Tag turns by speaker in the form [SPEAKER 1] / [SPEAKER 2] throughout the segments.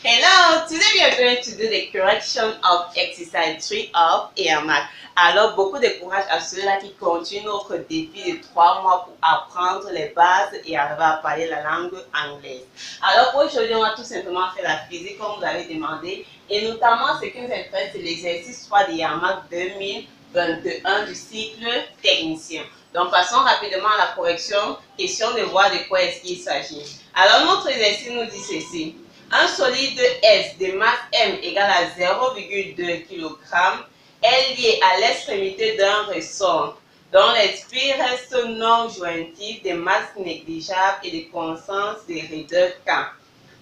[SPEAKER 1] Hello, today we are going to do the correction of exercise 3 of ERMAC. Alors, beaucoup de courage à ceux-là qui continuent notre défi de 3 mois pour apprendre les bases et arriver à parler la langue anglaise. Alors, pour aujourd'hui, on va tout simplement faire la physique comme vous avez demandé. Et notamment, ce qui nous intéresse, c'est l'exercice 3 de ERMAC 2021 du cycle technicien. Donc, passons rapidement à la correction. Question de voir de quoi est-ce qu'il s'agit. Alors, notre exercice nous dit ceci. Un solide S de masse M égale à 0,2 kg est lié à l'extrémité d'un ressort dont l'esprit reste non jointif de masse négligeable et de constance de raideur K.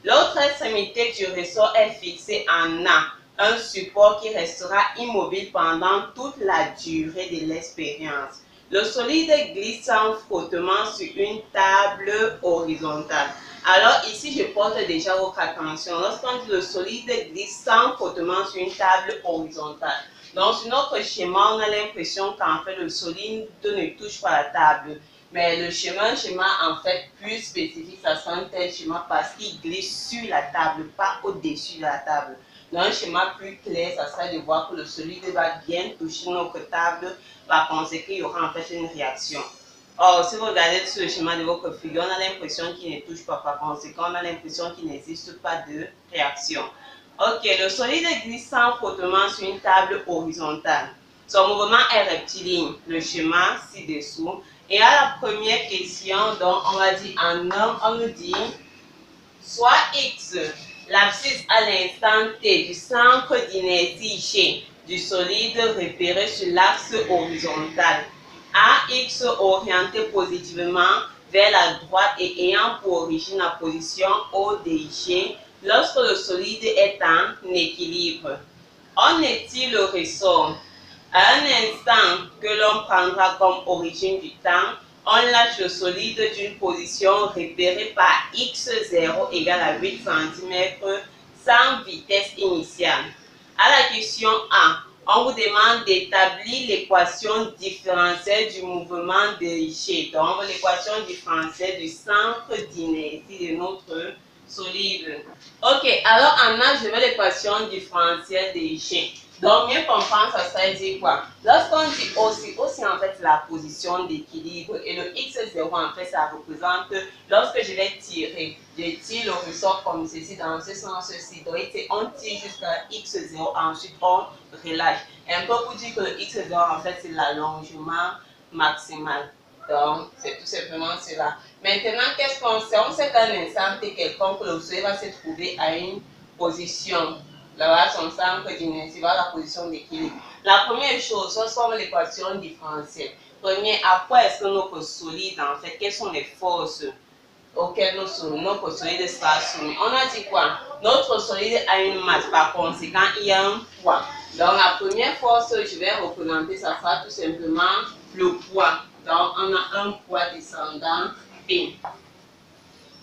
[SPEAKER 1] L'autre extrémité du ressort est fixée en A, un support qui restera immobile pendant toute la durée de l'expérience. Le solide glisse sans frottement sur une table horizontale. Alors ici, je porte déjà votre attention. Lorsqu'on dit le solide glisse sans frottement sur une table horizontale. Donc sur notre schéma, on a l'impression qu'en fait le solide ne touche pas la table. Mais le schéma en fait plus spécifique, ça sera un tel schéma parce qu'il glisse sur la table, pas au-dessus de la table. Dans un schéma plus clair, ça sera de voir que le solide va bien toucher notre table, par conséquent, il y aura en fait une réaction. Or, si vous regardez sur le schéma de votre figure, on a l'impression qu'il ne touche pas, par conséquent, on a l'impression qu'il n'existe pas de réaction. Ok, le solide glisse sans frottement sur une table horizontale. Son mouvement est rectiligne, le schéma ci-dessous. Et à la première question, donc on va dire en homme, on nous dit soit X, l'abscisse à l'instant T du centre d'inertie G du solide repéré sur l'axe horizontal. AX orienté positivement vers la droite et ayant pour origine la position O de G lorsque le solide est en équilibre. En est-il le ressort? À un instant que l'on prendra comme origine du temps, on lâche le solide d'une position repérée par x0 égale à 8 cm sans vitesse initiale. À la question A, on vous demande d'établir l'équation différentielle du mouvement de G, donc l'équation différentielle du centre d'inertie de notre solide. Ok, alors en A, je veux l'équation différentielle de G. Donc, mieux comprendre, ça serait dire quoi? Lorsqu'on dit aussi en fait la position d'équilibre et le x0 en fait ça représente lorsque je vais tirer, je tire le ressort comme ceci dans ce sens-ci. Donc, on tire jusqu'à x0, ensuite on relâche. Et un peu pour dire que le x0 en fait c'est l'allongement maximal. Donc, c'est tout simplement cela. Maintenant, qu'est-ce qu'on sait? On sait qu'à un instant T quelconque, le soleil va se trouver à une position. Là, son centre d'inertie va à la position d'équilibre. La première chose, lorsqu'on veut l'équation différentielle, premier, à quoi est-ce que notre solide, en fait, quelles sont les forces auxquelles notre solide sera soumis? On a dit quoi? Notre solide a une masse, par conséquent, il y a un poids. Donc, la première force, je vais représenter, ça sera tout simplement le poids. Donc, on a un poids descendant P.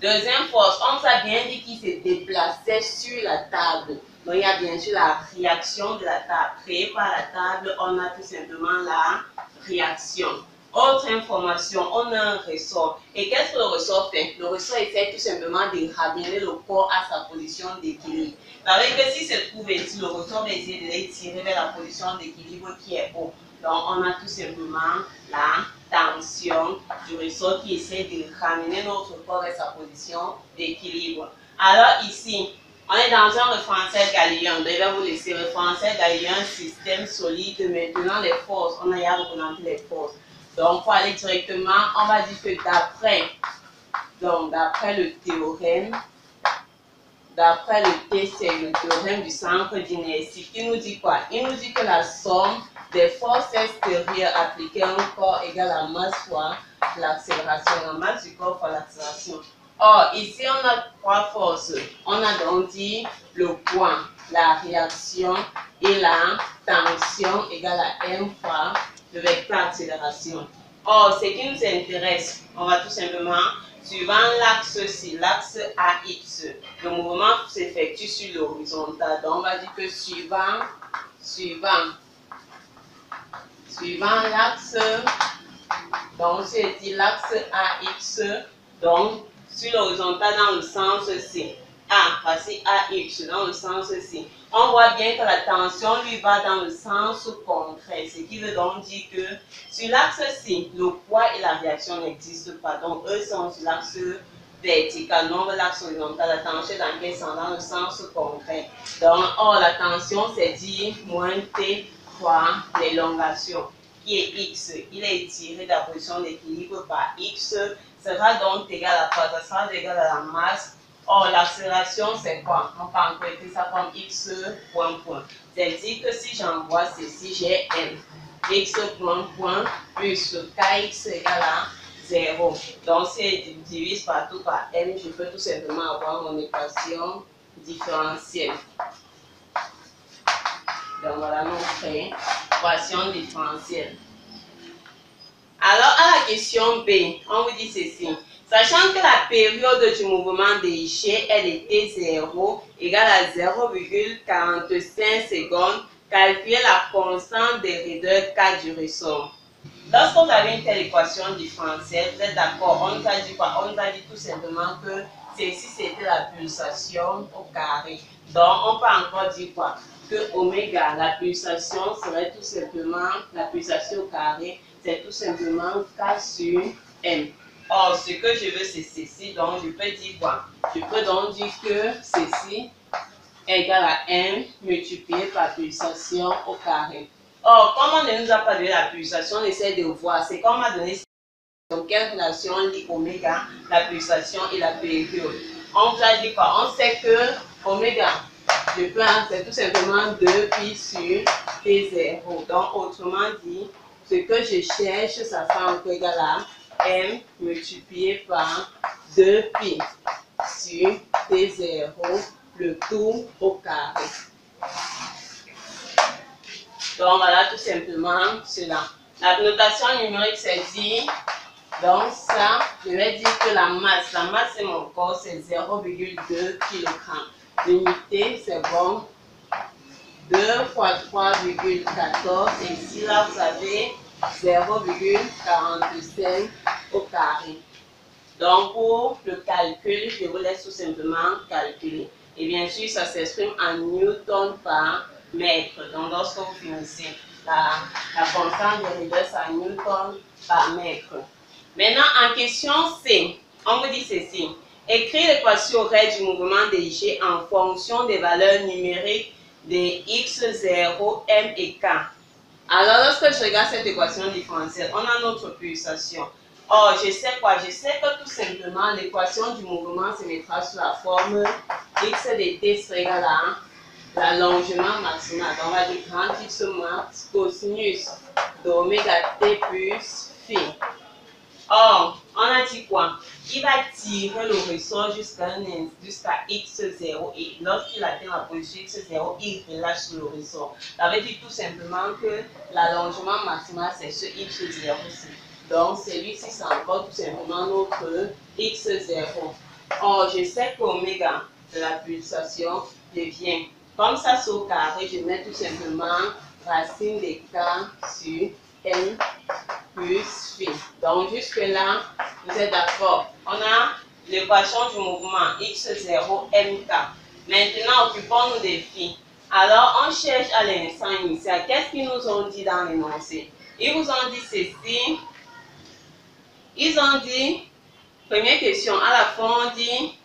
[SPEAKER 1] Deuxième force, on a bien dit qu'il se déplaçait sur la table. Donc, il y a bien sûr la réaction de la table. Créée par la table, on a tout simplement la réaction. Autre information, on a un ressort. Et qu'est-ce que le ressort fait? Le ressort essaie tout simplement de ramener le corps à sa position d'équilibre. Avec que si se trouve ici, le ressort va essayer de les tirer vers la position d'équilibre qui est haut. Donc, on a tout simplement la tension du ressort qui essaie de ramener notre corps à sa position d'équilibre. Alors ici, on est dans un référentiel galiléen. Donc, il va vous laisser référentiel galiléen, système solide. Maintenant, les forces, on a à représenter les forces. Donc, pour aller directement, on va dire que d'après le théorème, d'après le T, c'est le théorème du centre d'inertie qui nous dit quoi? Il nous dit que la somme des forces extérieures appliquées à un corps égale à masse fois l'accélération, la masse du corps fois l'accélération. Or, ici, on a trois forces. On a donc dit le poids, la réaction et la tension égale à M fois le vecteur accélération. Or, ce qui nous intéresse, on va tout simplement, suivant l'axe-ci, l'axe AX, le mouvement s'effectue sur l'horizontale. Donc, on va dire que suivant l'axe, donc c'est dit l'axe AX, donc sur l'horizontale dans le sens C. A, voici AX dans le sens ci. On voit bien que la tension lui va dans le sens contraire, ce qui veut donc dire que sur l'axe-ci, le poids et la réaction n'existent pas. Donc, eux sont sur l'axe vertical, non l'axe horizontal. La tension est dans quel sens? Dans le sens contraire. Donc, or, la tension, c'est dire moins T fois l'élongation, qui est X. Il est tiré de la position d'équilibre par X, sera donc égal à quoi? Ça sera égal à la masse. Or, l'accélération, c'est quoi? On peut encore écrire ça comme X point. C'est-à-dire que si j'envoie ceci, j'ai M. X point plus Kx égale à 0. Donc, si je divise partout par M, je peux tout simplement avoir mon équation différentielle. Donc, voilà notre équation différentielle. Alors, à la question B, on vous dit ceci. Sachant que la période du mouvement DG est de T0 égale à 0,45 secondes, calculez la constante de raideur K du ressort. Lorsque vous avez une telle équation différentielle, vous êtes d'accord? On nous a dit quoi? On nous a dit tout simplement que ceci c'était la pulsation au carré. Donc, on peut encore dire quoi? Que oméga, la pulsation serait tout simplement, la pulsation au carré, c'est tout simplement K sur M. Or, ce que je veux, c'est ceci. Donc, je peux dire quoi? Je peux donc dire que ceci est égal à M multiplié par pulsation au carré. Or, comme on ne nous a pas donné la pulsation, on essaie de voir. C'est comme on m'a donné donc quelle relation lie oméga, la pulsation et la période. On vous a dit quoi? On sait que oméga, c'est tout simplement 2pi sur T0. Donc, autrement dit, ce que je cherche, ça fait encore égal à M multiplié par 2pi sur T0, le tout au carré. Donc voilà tout simplement cela. La notation numérique c'est dit, donc ça, je vais dire que la masse c'est mon corps, c'est 0,2 kg. L'unité c'est bon, 2 fois 3,14 et ici là vous avez 0,45 au carré. Donc pour le calcul, je vous laisse tout simplement calculer. Et bien sûr, ça s'exprime en newton par mètre. Donc lorsque vous finissez, la constante de raideur c'est en newton par mètre. Maintenant, en question C, on vous dit ceci. Écris l'équation raide du mouvement des G en fonction des valeurs numériques de x0, m et k. Alors, lorsque je regarde cette équation différentielle, on a notre pulsation. Or, je sais quoi? Je sais que tout simplement, l'équation du mouvement se mettra sous la forme x de t serait égal à l'allongement maximal. Donc, on va dire grand x max cosinus d'oméga t plus phi. Or, on a dit quoi? Il va tirer le ressort jusqu'à x0 et lorsqu'il atteint la position x0, il relâche le ressort. Ça veut dire tout simplement que l'allongement maximal c'est ce x0-ci. Donc, celui-ci c'est encore tout simplement notre x0. Or, je sais qu'oméga de la pulsation devient, comme ça c'est au carré, je mets tout simplement racine de k sur m plus phi. Donc jusque là, vous êtes d'accord? On a l'équation du mouvement x0 mk. Maintenant, occupons-nous des phi. Alors, on cherche à l'instant initial. Qu'est-ce qu'ils nous ont dit dans l'énoncé? Ils vous ont dit ceci. Ils ont dit, première question, à la fin on dit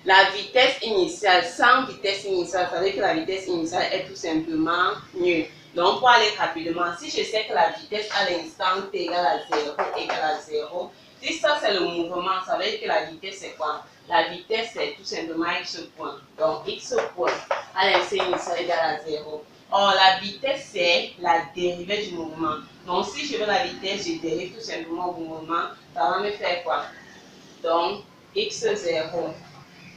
[SPEAKER 1] la vitesse initiale. Sans vitesse initiale, ça veut dire que la vitesse initiale est tout simplement nulle. Donc, pour aller rapidement, si je sais que la vitesse à l'instant t égale à 0 égale à 0, si ça c'est le mouvement, ça veut dire que la vitesse c'est quoi? La vitesse c'est tout simplement x point. Donc, x point à l'instant initial égale à 0. Or, la vitesse c'est la dérivée du mouvement. Donc, si je veux la vitesse, je dérive tout simplement au mouvement, ça va me faire quoi? Donc, x0.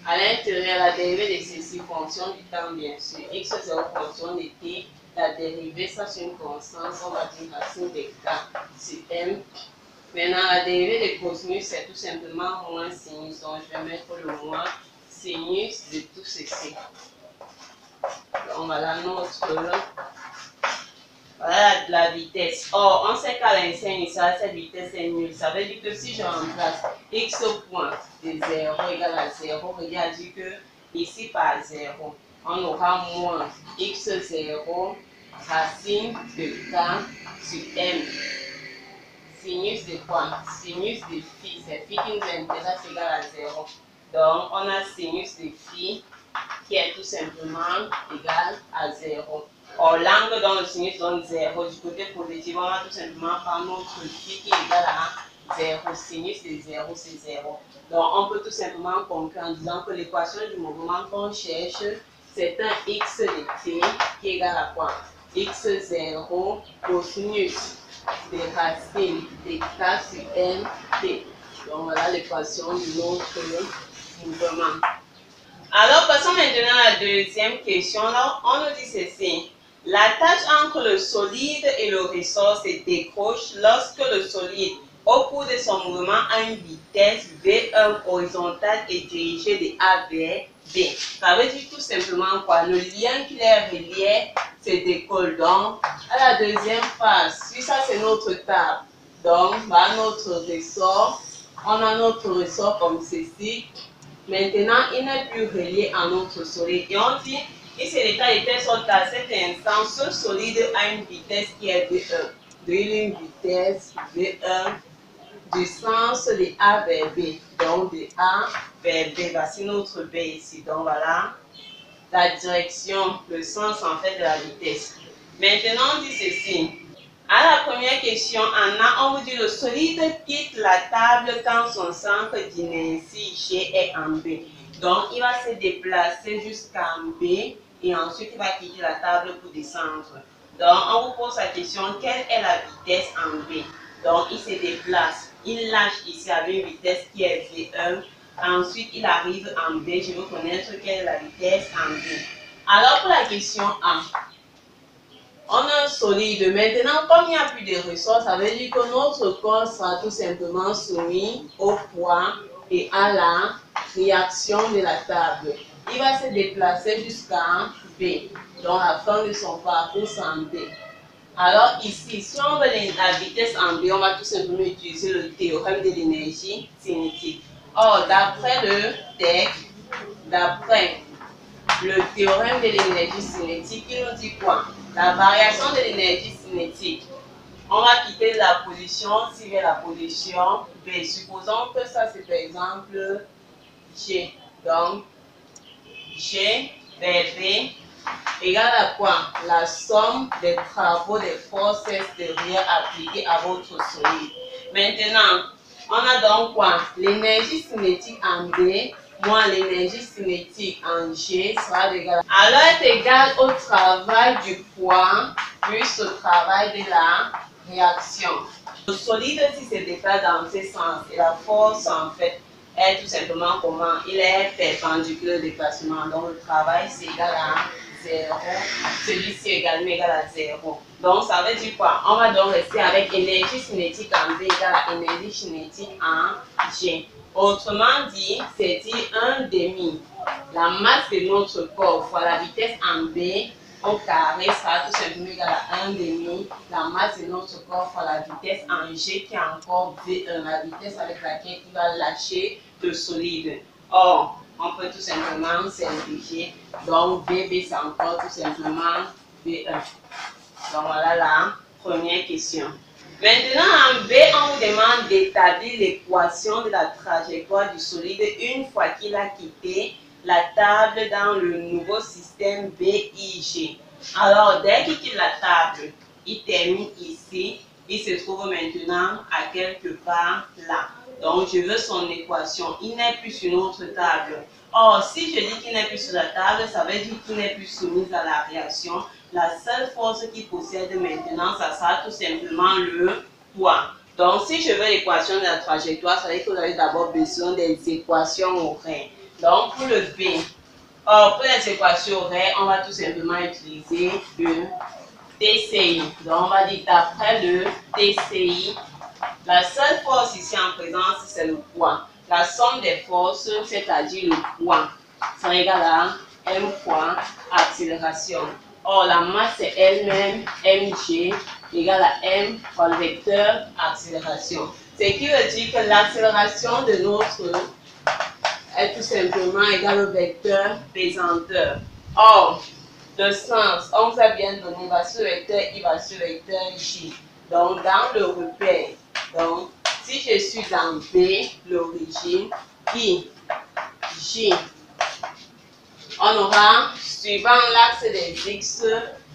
[SPEAKER 1] À l'intérieur, la dérivée de ceci, fonction du temps bien sûr. x0 fonction de t. La dérivée, ça c'est une constante, on va dire racine de k sur m. Maintenant, la dérivée de cosinus, c'est tout simplement moins sinus. Donc, je vais mettre le moins sinus de tout ceci. Donc, voilà la vitesse. Or, on sait qu'à l'instant initial, cette vitesse est nulle. Ça veut dire que si je remplace x point de 0 égale à 0, regardez que ici par 0. On aura moins x0 racine de k sur m. Sinus de quoi? Sinus de phi. C'est phi qui nous intéresse égal à 0. Donc, on a sinus de phi qui est tout simplement égal à 0. Or, l'angle dans le sinus donne 0. Du côté positif, on va tout simplement prendre notre phi qui est égal à 0. Sinus de 0, c'est 0. Donc, on peut tout simplement conclure en disant que l'équation du mouvement qu'on cherche, c'est un x de t qui est égal à quoi? x0 cosinus des racines de k sur m t. Donc, voilà l'équation de notre mouvement. Alors, passons maintenant à la deuxième question. Là, on nous dit ceci. La tâche entre le solide et le ressort se décroche lorsque le solide, au cours de son mouvement, a une vitesse V1 horizontale et dirigée de A vers B. Ça veut dire tout simplement quoi? Le lien qui les relie se décolle. Donc, à la deuxième phase, si ça c'est notre table, donc, voilà notre ressort. On a notre ressort comme ceci. Maintenant, il n'est plus relié à notre solide. Et on dit, il se détaille de telle sorte qu'à cet instant, ce solide a une vitesse qui est V1. Donc, il a une vitesse V1 du sens de A vers B. Donc, de A vers B. Voici notre B ici. Donc, voilà la direction, le sens en fait de la vitesse. Maintenant, on dit ceci. À la première question, on vous dit le solide quitte la table quand son centre d'inertie G est en B. Donc, il va se déplacer jusqu'en B et ensuite il va quitter la table pour descendre. Donc, on vous pose la question, quelle est la vitesse en B? Donc, il se déplace, il lâche ici avec une vitesse qui est V1. Ensuite, il arrive en B. Je veux connaître quelle est la vitesse en B. Alors, pour la question A, on a un solide. Maintenant, comme il n'y a plus de ressources, ça veut dire que notre corps sera tout simplement soumis au poids et à la réaction de la table. Il va se déplacer jusqu'à B. Donc, la fin de son parcours, c'est en B. Alors ici, si on veut la vitesse en B, on va tout simplement utiliser le théorème de l'énergie cinétique. Or, d'après le texte, d'après le théorème de l'énergie cinétique, il nous dit quoi? La variation de l'énergie cinétique. On va quitter la position C vers la position B. Supposons que ça c'est par exemple G. Donc, G vers B égale à quoi? La somme des travaux des forces extérieures appliquées à votre solide. Maintenant, on a donc quoi? L'énergie cinétique en B moins l'énergie cinétique en G sera égale. Alors, est égal au travail du poids plus le travail de la réaction. Le solide, si se déplace dans ce sens, et la force, en fait, est tout simplement comment? Il est perpendiculaire au déplacement. Donc, le travail, c'est égal à 0. Celui-ci est également égal à 0. Donc, ça veut dire quoi? On va donc rester avec énergie cinétique en B égale à énergie cinétique en G. Autrement dit, c'est dire 1/2. La masse de notre corps fois la vitesse en B au carré sera tout simplement égal à 1/2. La masse de notre corps fois la vitesse en G qui est encore V1, la vitesse avec laquelle il va lâcher le solide. Or, on peut tout simplement simplifier. Donc, VB, c'est encore tout simplement V1. Donc, voilà la première question. Maintenant, en B, on vous demande d'établir l'équation de la trajectoire du solide une fois qu'il a quitté la table dans le nouveau système BIG. Alors, dès qu'il quitte la table, il termine ici. Il se trouve maintenant à quelque part là. Donc, je veux son équation. Il n'est plus sur notre table. Or, si je dis qu'il n'est plus sur la table, ça veut dire qu'il n'est plus soumis à la réaction. La seule force qu'il possède maintenant, ça sera tout simplement le poids. Donc, si je veux l'équation de la trajectoire, ça veut dire que vous avez d'abord besoin des équations horaires. Donc, pour le B, pour les équations horaires, on va tout simplement utiliser le TCI. Donc, on va dire d'après le TCI, la seule force ici en présence, c'est le poids. La somme des forces, c'est-à-dire le poids, sera égal à M fois accélération. Or, la masse est elle-même mg égale à m fois le vecteur accélération. Ce qui veut dire que l'accélération de notre est tout simplement égal au vecteur pesanteur. Or, le sens, on vous a bien donné, va sur le vecteur I, va sur le vecteur J. Donc, dans le repère, donc, si je suis dans B, l'origine, I, J, on aura, suivant l'axe des X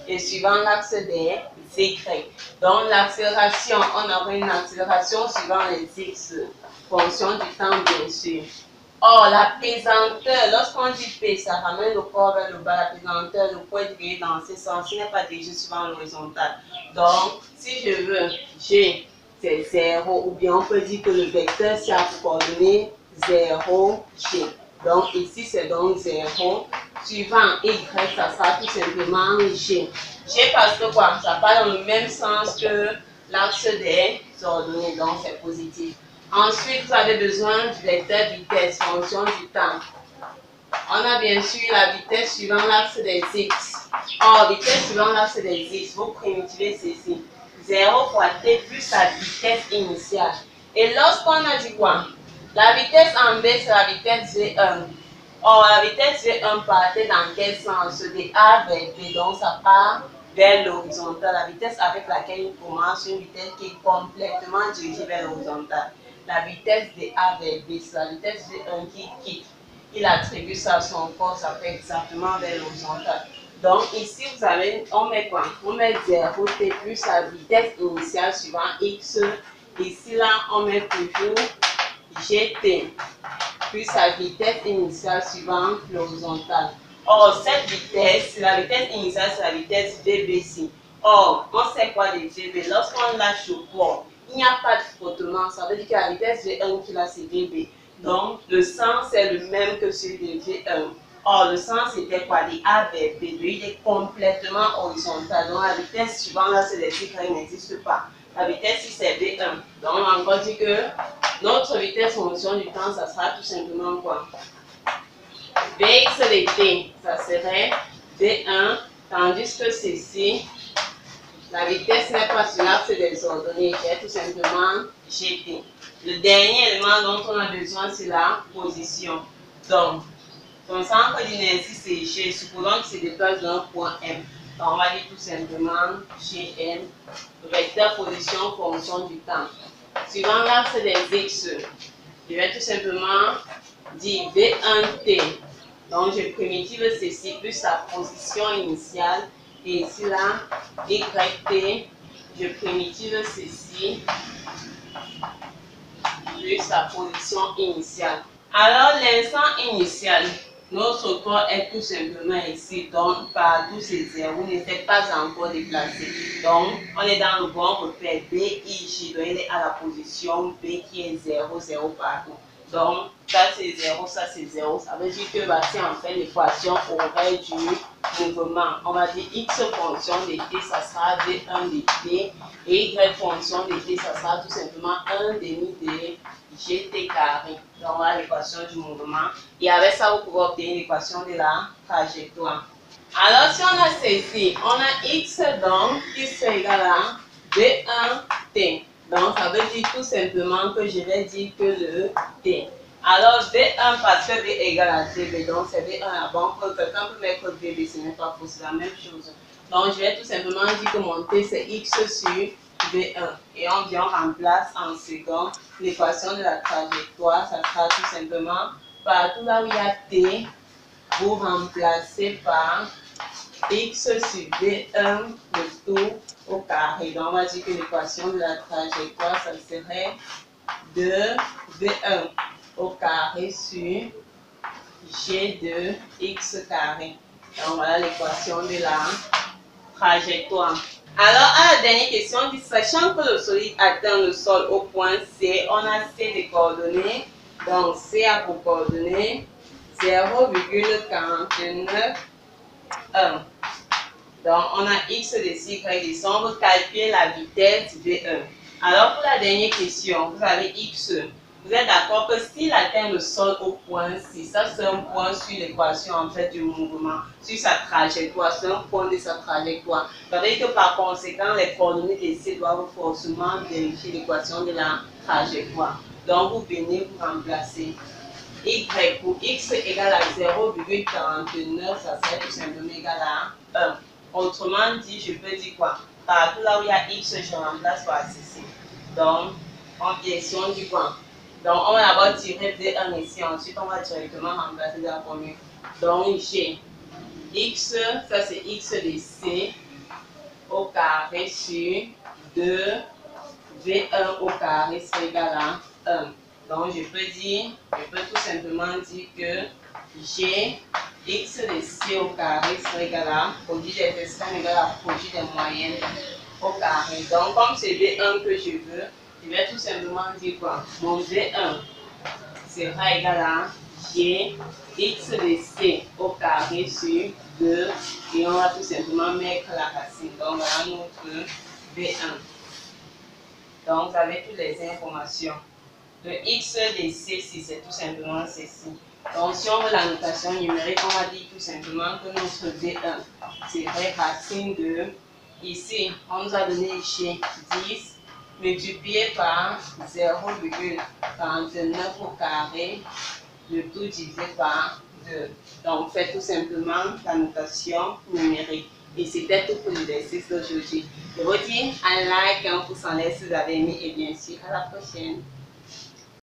[SPEAKER 1] et suivant l'axe des Y. Donc, l'accélération, on aura une accélération suivant les X, fonction du temps, bien sûr. Or, la pesanteur, lorsqu'on dit P, ça ramène le corps vers le bas. La pesanteur, le poids est dirigé dans ce sens, il n'est pas dirigé suivant l'horizontale. Donc, si je veux G, c'est 0, ou bien on peut dire que le vecteur, c'est à coordonner 0, G. Donc, ici, c'est donc 0. Suivant Y, ça sera tout simplement G. G parce que quoi? Ça part dans le même sens que l'axe des ordonnées, donc c'est positif. Ensuite, vous avez besoin du vecteur vitesse, fonction du temps. On a bien sûr la vitesse suivant l'axe des X. Or, vitesse suivant l'axe des X, vous primitivez ceci. 0 fois t plus la vitesse initiale. Et lorsqu'on a dit quoi? La vitesse en B, c'est la vitesse V1. Or, la vitesse V1 partait dans quel sens? De A vers B, donc ça part vers l'horizontale. La vitesse avec laquelle il commence, une vitesse qui est complètement dirigée vers l'horizontale. La vitesse de A vers B, c'est la vitesse V1 qui quitte. Il attribue ça à son corps, ça fait exactement vers l'horizontale. Donc ici, vous avez, on met quoi? On met 0t plus la vitesse initiale suivant X. Ici, là, on met toujours GT plus la vitesse initiale suivant l'horizontale. Or, cette vitesse, la vitesse initiale, c'est la vitesse VBC. Or, on sait quoi de VB? Lorsqu'on lâche le corps, il n'y a pas de frottement. Ça veut dire que la vitesse V1 qui là, c'est VB. Donc, le sens est le même que celui de V1. Or, le sens était quoi? De A vers B. Il est complètement horizontal. Donc, la vitesse suivante, là, c'est les cycles, il n'existe pas. La vitesse, si c'est V1. Donc, on a encore dit que notre vitesse fonction du temps, ça sera tout simplement quoi? Vx de t, ça serait V1, tandis que ceci, la vitesse n'est pas sur l'axe des ordonnées, c'est tout simplement gt. Le dernier élément dont on a besoin, c'est la position. Donc, son centre d'inertie, c'est G. Supposons qu'il se déplace d'un point M. Donc, on va dire tout simplement Gm, le vecteur position fonction du temps. Suivant l'axe des X, je vais tout simplement dire V1t. Donc, je primitive ceci plus la position initiale. Et ici, là, YT, je primitive ceci plus la position initiale. Alors, l'instant initial, notre corps est tout simplement ici. Donc, partout ces zéros n'étaient pas encore déplacés. Donc, on est dans le bon repère B, I, J. Donc, il est à la position B qui est 0, 0 partout. Donc, ça c'est 0, ça c'est 0. Ça veut dire que voici en fait l'équation horaire du mouvement. On va dire X fonction de t, ça sera V1 de t. Et Y fonction de t, ça sera tout simplement 1 demi de gt carré. Donc, voilà l'équation du mouvement. Et avec ça, vous pouvez obtenir l'équation de la trajectoire. Alors, si on a ceci, on a X donc qui serait égal à V1t. Donc, ça veut dire tout simplement que je vais dire que le t. Alors, V1 parce que V égale à TV, donc c'est V1 à bon. Quelqu'un peut mettre VB, ce n'est pas faux, c'est la même chose. Donc, je vais tout simplement dire que mon t c'est X sur V1. Et on vient remplace en second l'équation de la trajectoire. Ça sera tout simplement partout là où il y a t, vous remplacez par X sur V1 le tout au carré. Donc, on va dire que l'équation de la trajectoire, ça serait 2V1 au carré sur G de X carré. Donc, voilà l'équation de la trajectoire. Alors, à la dernière question, on dit, sachant que le solide atteint le sol au point C, on a C des coordonnées. Donc, C a pour coordonnées 0,49, 1. Donc, on a X de C, Y de C. On veut calculer la vitesse V1. Alors, pour la dernière question, vous avez X. Vous êtes d'accord que s'il atteint le sol au point C, ça c'est un point sur l'équation en fait du mouvement, sur sa trajectoire, c'est un point de sa trajectoire. Ça veut dire que par conséquent, les coordonnées de C doivent forcément vérifier l'équation de la trajectoire. Donc, vous venez vous remplacer. y pour x égale à 0,49, ça serait tout simplement égal à 1. Autrement dit, je peux dire quoi? Partout là où il y a x, je remplace par ceci. Donc, si on dit quoi? Donc, on va d'abord tirer V1 ici, ensuite on va directement remplacer dans la formule. Donc, j'ai x, ça c'est x de c au carré sur 2 V1 au carré c'est égal à 1. Donc je peux tout simplement dire que j'ai x de c au carré c'est égal à produit des extrêmes égal à produit des moyennes au carré. Donc comme c'est V1 que je veux, je vais tout simplement dire quoi? Mon V1 sera égal à G x de c au carré sur 2 et on va tout simplement mettre la racine. Donc voilà notre V1. Donc avec toutes les informations. Le x de c, c'est tout simplement ceci. Donc si on veut la notation numérique, on va dire tout simplement que notre V1 serait racine de, ici on nous a donné G 10 multiplié par 0,49 au carré, le tout divisé par 2. Donc, faites tout simplement la notation numérique. Et c'était tout pour l'exercice d'aujourd'hui. Je vous dis un like, un pouce en l'air si vous avez aimé et bien sûr à la prochaine.